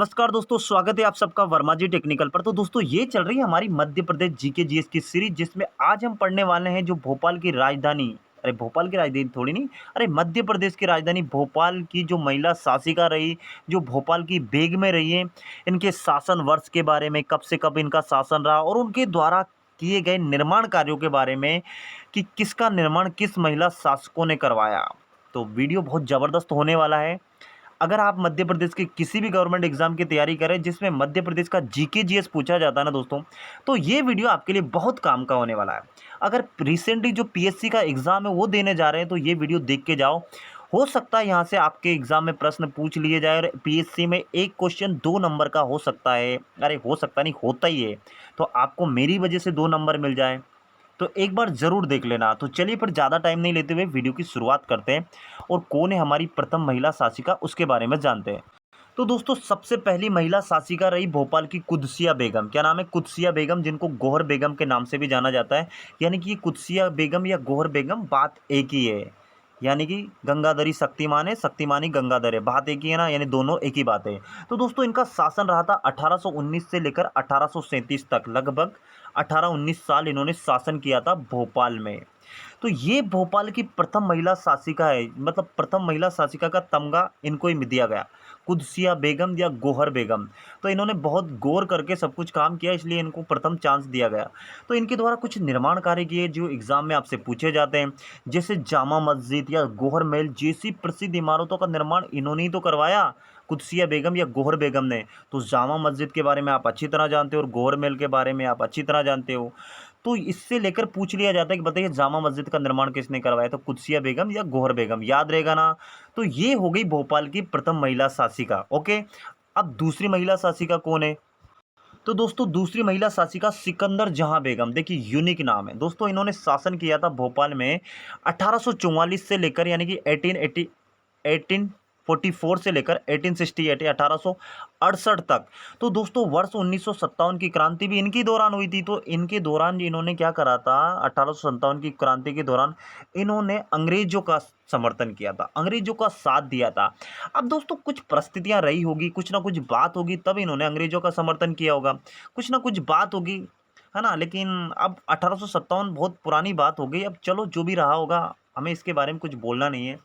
नमस्कार दोस्तों, स्वागत है आप सबका वर्मा जी टेक्निकल पर। तो दोस्तों ये चल रही है हमारी मध्य प्रदेश जीके जीएस की सीरीज, जिसमें आज हम पढ़ने वाले हैं जो भोपाल की राजधानी, अरे भोपाल की राजधानी थोड़ी नहीं, अरे मध्य प्रदेश की राजधानी भोपाल की जो महिला शासिका रही, जो भोपाल की बेग में रही है, इनके शासन वर्ष के बारे में, कब से कब इनका शासन रहा और उनके द्वारा किए गए निर्माण कार्यों के बारे में कि किसका निर्माण किस महिला शासकों ने करवाया। तो वीडियो बहुत ज़बरदस्त होने वाला है। अगर आप मध्य प्रदेश के किसी भी गवर्नमेंट एग्जाम की तैयारी करें जिसमें मध्य प्रदेश का जीके जीएस पूछा जाता है ना दोस्तों, तो ये वीडियो आपके लिए बहुत काम का होने वाला है। अगर रिसेंटली जो पीएससी का एग्जाम है वो देने जा रहे हैं तो ये वीडियो देख के जाओ। हो सकता है यहाँ से आपके एग्जाम में प्रश्न पूछ लिए जाए और पीएससी में एक क्वेश्चन 2 नंबर का हो सकता है। अरे हो सकता नहीं, होता ही है। तो आपको मेरी वजह से 2 नंबर मिल जाए तो एक बार ज़रूर देख लेना। तो चलिए फिर ज़्यादा टाइम नहीं लेते हुए वीडियो की शुरुआत करते हैं और कौन है हमारी प्रथम महिला शासिका उसके बारे में जानते हैं। तो दोस्तों सबसे पहली महिला शासिका रही भोपाल की कुदसिया बेगम। क्या नाम है? कुदसिया बेगम, जिनको गौहर बेगम के नाम से भी जाना जाता है। यानी कि ये कुदसिया बेगम या गौहर बेगम बात एक ही है। यानी कि गंगाधरी शक्तिमान है, शक्तिमानी गंगाधर है, बात एक ही है ना, यानी दोनों एक ही बात है। तो दोस्तों इनका शासन रहा था 1819 से लेकर 1837 तक, लगभग 18-19 साल इन्होंने शासन किया था भोपाल में। तो ये भोपाल की प्रथम महिला शासिका है, मतलब प्रथम महिला शासिका का तमगा इनको ही दिया गया, कुदसिया बेगम या गौहर बेगम। तो इन्होंने बहुत गौर करके सब कुछ काम किया, इसलिए इनको प्रथम चांस दिया गया। तो इनके द्वारा कुछ निर्माण कार्य किए जो एग्जाम में आपसे पूछे जाते हैं, जैसे जामा मस्जिद या गौहर महल जैसी प्रसिद्ध इमारतों का निर्माण इन्होंने ही तो करवाया, कुदसिया बेगम या गौहर बेगम ने। तो जामा मस्जिद के बारे में आप अच्छी तरह जानते हो और गौहर महल के बारे में आप अच्छी तरह जानते हो। तो इससे लेकर पूछ लिया जाता है कि बताइए जामा मस्जिद का निर्माण किसने करवाया, तो कुदसिया बेगम या गौहर बेगम, याद रहेगा ना। तो ये हो गई भोपाल की प्रथम महिला शासिका। ओके, अब दूसरी महिला शासिका कौन है? तो दोस्तों दूसरी महिला शासिका सिकंदर जहां बेगम। देखिए यूनिक नाम है दोस्तों, इन्होंने शासन किया था भोपाल में 1844 से लेकर, यानी कि 1844 से लेकर 1868 या 1868 तक। तो दोस्तों वर्ष 1957 की क्रांति भी इनकी दौरान हुई थी। तो इनके दौरान इन्होंने क्या करा था, 1857 की क्रांति के दौरान इन्होंने अंग्रेजों का समर्थन किया था, अंग्रेजों का साथ दिया था। अब दोस्तों कुछ परिस्थितियां रही होगी, कुछ ना कुछ बात होगी, तब इन्होंने अंग्रेजों का समर्थन किया होगा, कुछ ना कुछ बात होगी, है ना। लेकिन अब 1857 बहुत पुरानी बात हो गई। अब चलो जो भी रहा होगा, हमें इसके बारे में कुछ बोलना नहीं है।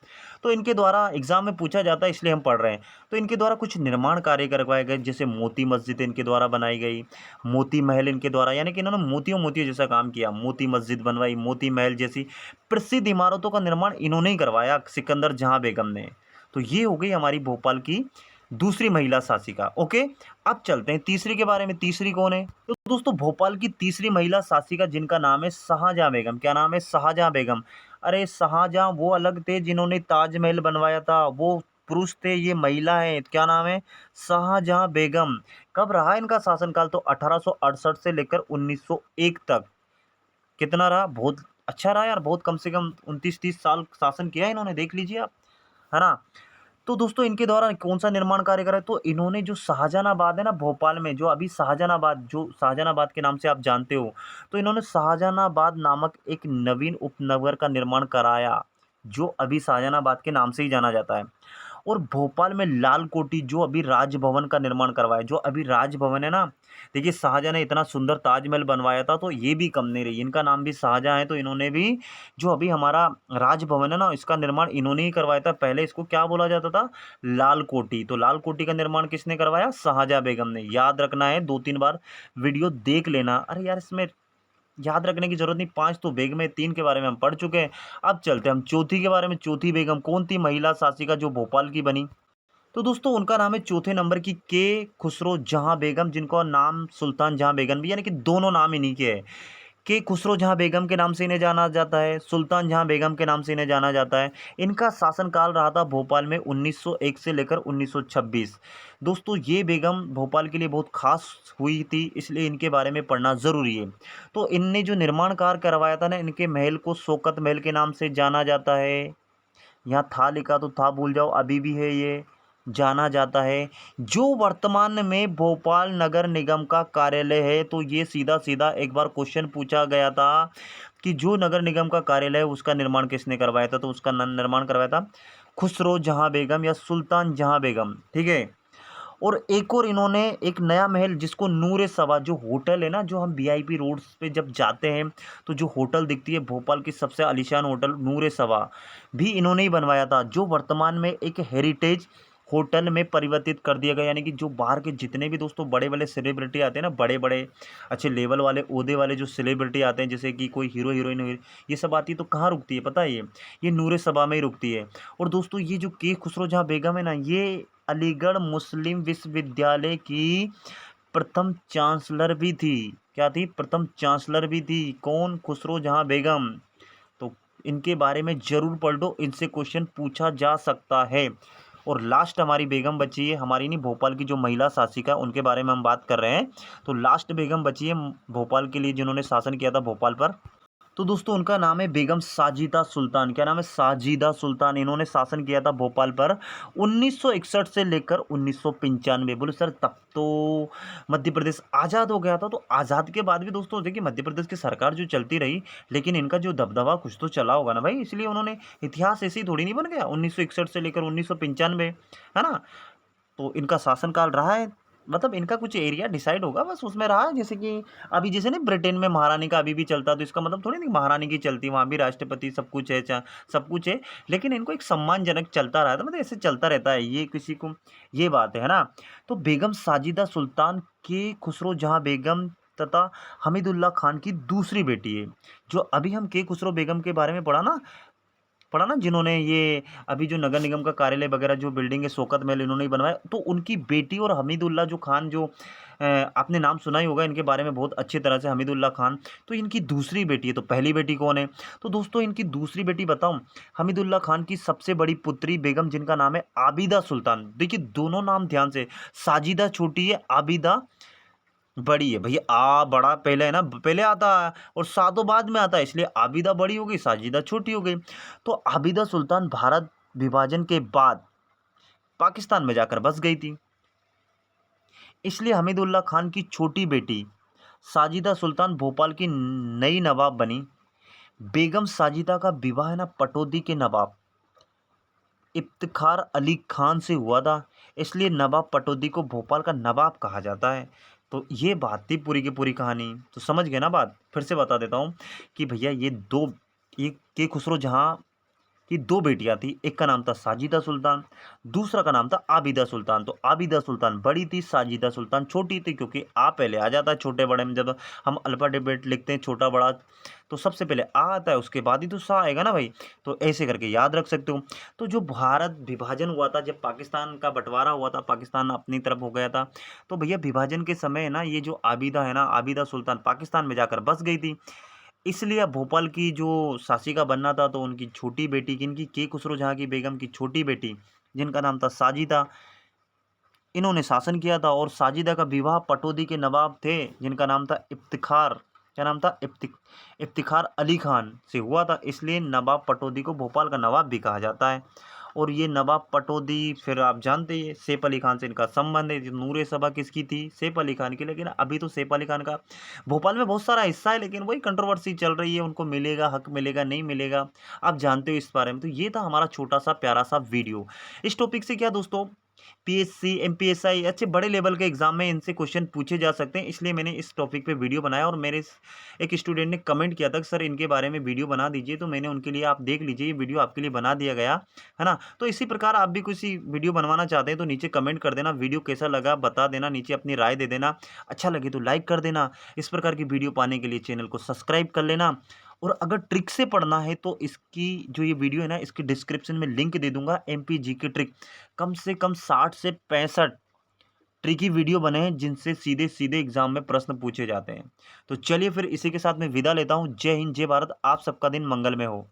तो इनके द्वारा एग्जाम में पूछा जाता है इसलिए हम पढ़ रहे हैं। तो इनके द्वारा कुछ निर्माण कार्य करवाए गए, जैसे मोती मस्जिद इनके द्वारा बनाई गई, मोती महल इनके द्वारा, यानी कि इन्होंने मोतियों मोतियों जैसा काम किया, मोती मस्जिद बनवाई, मोती महल जैसी प्रसिद्ध इमारतों का निर्माण इन्होंने ही करवाया, सिकंदर जहां बेगम ने। तो ये हो गई हमारी भोपाल की दूसरी महिला शासिका। ओके, अब चलते हैं तीसरी के बारे में। तीसरी कौन है? तो दोस्तों भोपाल की तीसरी महिला शासिका जिनका नाम है शाहजहां बेगम। क्या नाम है? शाहजहां बेगम। अरे शाहजहां वो अलग थे जिन्होंने ताजमहल बनवाया था, वो पुरुष थे, ये महिला है। क्या नाम है? शाहजहां बेगम। कब रहा इनका शासनकाल? तो 1868 से लेकर 1901 तक। कितना रहा? बहुत अच्छा रहा यार, बहुत, कम से कम 29-30 साल शासन किया इन्होंने, देख लीजिए आप, है ना। तो दोस्तों इनके द्वारा कौन सा निर्माण कार्य करा है? तो इन्होंने जो शाहजहानाबाद है ना भोपाल में, जो अभी शाहजहानाबाद, जो शाहजहानाबाद के नाम से आप जानते हो, तो इन्होंने शाहजहानाबाद नामक एक नवीन उपनगर का निर्माण कराया, जो अभी शाहजहानाबाद के नाम से ही जाना जाता है। और भोपाल में लाल कोठी, जो अभी राजभवन का निर्माण करवाया, जो अभी राजभवन है ना। देखिए शाहजहां ने इतना सुंदर ताजमहल बनवाया था, तो ये भी कम नहीं रही, इनका नाम भी शाहजहां है, तो इन्होंने भी जो अभी हमारा राजभवन है ना, इसका निर्माण इन्होंने ही करवाया था। पहले इसको क्या बोला जाता था? लाल कोठी। तो लाल कोठी का निर्माण किसने करवाया? शाहजहां बेगम ने। याद रखना है, 2-3 बार वीडियो देख लेना। अरे यार इसमें याद रखने की जरूरत नहीं, 5 तो बेगम में, 3 के बारे में हम पढ़ चुके हैं। अब चलते हैं हम चौथी के बारे में। चौथी बेगम कौन थी महिला शासिका जो भोपाल की बनी? तो दोस्तों उनका नाम है चौथे नंबर की के खुसरो जहां बेगम, जिनका नाम सुल्तान जहां बेगम भी, यानी कि दोनों नाम इन्हीं के हैं। के खुसरो जहां बेगम के नाम से इन्हें जाना जाता है, सुल्तान जहां बेगम के नाम से इन्हें जाना जाता है। इनका शासनकाल रहा था भोपाल में 1901 से लेकर 1926। दोस्तों ये बेगम भोपाल के लिए बहुत खास हुई थी, इसलिए इनके बारे में पढ़ना ज़रूरी है। तो इनने जो निर्माण कार्य करवाया था ना, इनके महल को शौकत महल के नाम से जाना जाता है। यहाँ था लिखा तो था भूल जाओ, अभी भी है ये, जाना जाता है। जो वर्तमान में भोपाल नगर निगम का कार्यालय है। तो ये सीधा सीधा एक बार क्वेश्चन पूछा गया था कि जो नगर निगम का कार्यालय है उसका निर्माण किसने करवाया था? तो उसका निर्माण करवाया था खुसरो जहां बेगम या सुल्तान जहां बेगम, ठीक है। और एक और इन्होंने एक नया महल जिसको नूर सभा जो होटल है ना, जो हम वीआईपी रोड्स पे जब जाते हैं तो जो होटल दिखती है भोपाल की सबसे आलीशान होटल नूर सभा भी इन्होंने ही बनवाया था, जो वर्तमान में एक हेरिटेज होटल में परिवर्तित कर दिया गया। यानी कि जो बाहर के जितने भी दोस्तों बड़े बड़े सेलिब्रिटी आते हैं ना, बड़े बड़े अच्छे लेवल वाले ओहदे वाले जो सेलिब्रिटी आते हैं, जैसे कि कोई हीरो हीरोइन ये सब आती है, तो कहाँ रुकती है पता है? ये नूर सभा में ही रुकती है। और दोस्तों ये जो के खुसरो जहाँ बेगम है ना, ये अलीगढ़ मुस्लिम विश्वविद्यालय की प्रथम चांसलर भी थी। क्या थी? प्रथम चांसलर भी थी। कौन? खुसरो जहाँ बेगम। तो इनके बारे में जरूर पढ़ लो, इनसे क्वेश्चन पूछा जा सकता है। और लास्ट हमारी बेगम बची है, हमारी नहीं, भोपाल की जो महिला शासिका उनके बारे में हम बात कर रहे हैं। तो लास्ट बेगम बची है भोपाल के लिए जिन्होंने शासन किया था भोपाल पर। तो दोस्तों उनका नाम है बेगम साजिदा सुल्तान। क्या नाम है? साजिदा सुल्तान। इन्होंने शासन किया था भोपाल पर 1961 से लेकर 1995। बोले सर तब तो मध्य प्रदेश आज़ाद हो गया था। तो आज़ाद के बाद भी दोस्तों देखिए मध्य प्रदेश की सरकार जो चलती रही, लेकिन इनका जो दबदबा कुछ तो चला होगा ना भाई, इसलिए उन्होंने इतिहास ऐसे ही थोड़ी नहीं बन गया 1961 से लेकर 1995, है ना। तो इनका शासनकाल रहा है, मतलब इनका कुछ एरिया डिसाइड होगा बस उसमें रहा है। जैसे कि अभी जैसे ना ब्रिटेन में महारानी का अभी भी चलता, तो इसका मतलब थोड़ी नहीं महारानी की चलती, वहाँ भी राष्ट्रपति सब कुछ है, सब कुछ है, लेकिन इनको एक सम्मानजनक चलता रहा था, मतलब ऐसे चलता रहता है ये किसी को, ये बात है ना। तो बेगम साजिदा सुल्तान के खुसरो जहाँ बेगम तथा हमीदुल्ला खान की दूसरी बेटी है। जो अभी हम के खुसरो बेगम के बारे में पढ़ा ना, जिन्होंने ये अभी जो नगर निगम का कार्यालय वगैरह जो बिल्डिंग है शौकत महल इन्होंने ही बनवाया, तो उनकी बेटी और हमीदुल्ला जो खान जो आपने नाम सुना ही होगा इनके बारे में बहुत अच्छी तरह से, हमीदुल्ला खान। तो इनकी दूसरी बेटी है। तो पहली बेटी कौन है? तो दोस्तों इनकी दूसरी बेटी बताऊं, हमीदुल्ला खान की सबसे बड़ी पुत्री बेगम जिनका नाम है आबिदा सुल्तान। देखिए दोनों नाम ध्यान से, साजिदा छोटी है, आबिदा बड़ी है। भैया आ बड़ा पहले है ना, पहले आता है और सातों बाद में आता है, इसलिए आबिदा बड़ी हो गई, साजिदा छोटी हो गई। तो आबिदा सुल्तान भारत विभाजन के बाद पाकिस्तान में जाकर बस गई थी, इसलिए हमीदुल्ला खान की छोटी बेटी साजिदा सुल्तान भोपाल की नई नवाब बनी। बेगम साजिदा का विवाह है ना पटौदी के नवाब इफ्तिखार अली खान से हुआ था, इसलिए नवाब पटौदी को भोपाल का नवाब कहा जाता है। तो ये बात थी पूरी की पूरी कहानी। तो समझ गए ना बात? फिर से बता देता हूँ कि भैया ये के खुसरो जहाँ की दो बेटियां थी, एक का नाम था साजिदा सुल्तान, दूसरा का नाम था आबिदा सुल्तान। तो आबिदा सुल्तान बड़ी थी, साजिदा सुल्तान छोटी थी, क्योंकि आ पहले आ जाता है छोटे बड़े में। जब हम अल्फाबेट लिखते हैं छोटा बड़ा, तो सबसे पहले आ आता है, उसके बाद ही तो सा आएगा ना भाई। तो ऐसे करके याद रख सकते हो। तो जो भारत विभाजन हुआ था, जब पाकिस्तान का बंटवारा हुआ था, पाकिस्तान अपनी तरफ हो गया था, तो भैया विभाजन के समय ना ये जो आबिदा है ना, आबिदा सुल्तान पाकिस्तान में जाकर बस गई थी, इसलिए अब भोपाल की जो शासिका बनना था, तो उनकी छोटी बेटी किनकी, के खुसरो जहाँ की बेगम की छोटी बेटी जिनका नाम था साजिदा, इन्होंने शासन किया था। और साजिदा का विवाह पटौदी के नवाब थे जिनका नाम था इफ्तिखार, क्या नाम था? इफ्तिखार अली खान से हुआ था, इसलिए नवाब पटौदी को भोपाल का नवाब भी कहा जाता है। और ये नवाब पटौदी फिर आप जानते ही सैफ अली खान से इनका संबंध है। नूरे सभा किसकी थी? सैफ अली खान की। लेकिन अभी तो सैफ अली खान का भोपाल में बहुत सारा हिस्सा है, लेकिन वही कंट्रोवर्सी चल रही है, उनको मिलेगा हक, मिलेगा नहीं मिलेगा, आप जानते हो इस बारे में। तो ये था हमारा छोटा सा प्यारा सा वीडियो इस टॉपिक से। क्या दोस्तों, पीएससी एमपीएसआई अच्छे बड़े लेवल के एग्जाम में इनसे क्वेश्चन पूछे जा सकते हैं, इसलिए मैंने इस टॉपिक पे वीडियो बनाया। और मेरे एक स्टूडेंट ने कमेंट किया था कि सर इनके बारे में वीडियो बना दीजिए, तो मैंने उनके लिए, आप देख लीजिए, ये वीडियो आपके लिए बना दिया गया है ना। तो इसी प्रकार आप भी कुछ वीडियो बनवाना चाहते हैं तो नीचे कमेंट कर देना, वीडियो कैसा लगा बता देना, नीचे अपनी राय दे देना, अच्छा लगे तो लाइक कर देना। इस प्रकार की वीडियो पाने के लिए चैनल को सब्सक्राइब कर लेना। और अगर ट्रिक से पढ़ना है तो इसकी जो ये वीडियो है ना, इसकी डिस्क्रिप्शन में लिंक दे दूंगा, एमपीजी की ट्रिक कम से कम 60 से 65 ट्रिकी वीडियो बने हैं जिनसे सीधे सीधे एग्जाम में प्रश्न पूछे जाते हैं। तो चलिए फिर इसी के साथ मैं विदा लेता हूं। जय हिंद, जय भारत, आप सबका दिन मंगलमय हो।